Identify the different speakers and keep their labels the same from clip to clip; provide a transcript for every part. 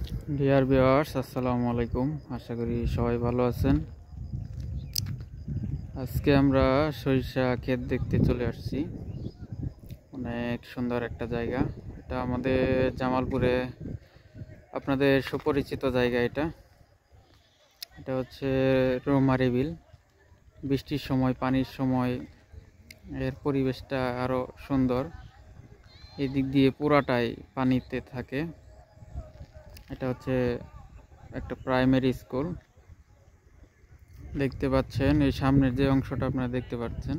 Speaker 1: Dear viewers, আসসালামু আলাইকুম। আশা করি সবাই ভালো আছেন। আজকে আমরা সরিষা ক্ষেত দেখতে চলে আসছি। অনেক সুন্দর একটা জায়গা। এটা আমাদের জামালপুরে আপনাদের সুপরিচিত জায়গা। এটা হচ্ছে রৌমারী বিল। বৃষ্টির সময়, পানির সময় এর পরিবেশটা আরো সুন্দর। এদিক দিয়ে পুরাটাই পানিতে থাকে। এটা হচ্ছে একটা প্রাইমারি স্কুল। দেখতে পাচ্ছেন এই সামনের যে অংশটা আপনারা দেখতে পাচ্ছেন,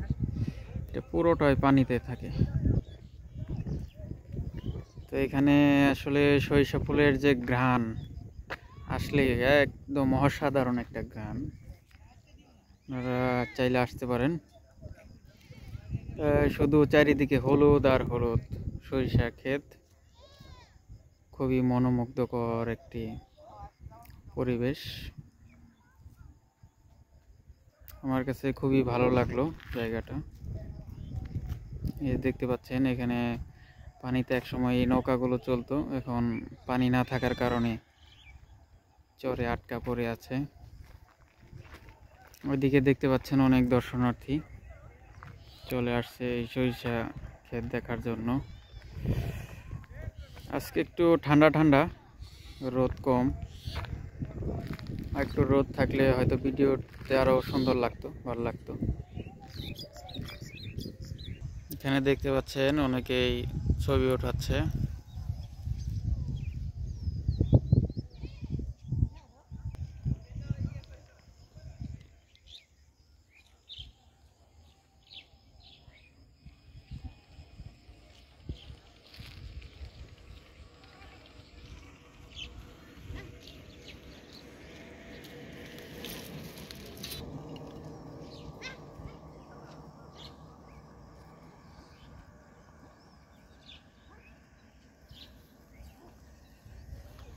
Speaker 1: এটা পুরোটাই পানিতে থাকে। তো এখানে আসলে সরিষা ফুলের যে ঘ্রাণ, আসলে একদম অসাধারণ একটা ঘ্রাণ। আপনারা চাইলে আসতে পারেন। শুধু চারিদিকে হলুদ আর হলুদ সরিষা ক্ষেত। খুবই মনোমুগ্ধকর একটি পরিবেশ। আমার কাছে খুবই ভালো লাগলো জায়গাটা। এই দেখতে পাচ্ছেন এখানে পানিতে একসময় এই নৌকাগুলো চলতো, এখন পানি না থাকার কারণে চরে আটকা পড়ে আছে। ওইদিকে দেখতে পাচ্ছেন অনেক দর্শনার্থী চলে আসছে এই সরিষা ক্ষেত দেখার জন্য। আজকে একটু ঠান্ডা ঠান্ডা, রোদ কম। একটু রোদ থাকলে হয়তো ভিডিওতে আরো সুন্দর লাগতো, ভালো লাগতো। এখানে দেখতে পাচ্ছেন অনেকেই ছবি ওঠাচ্ছে।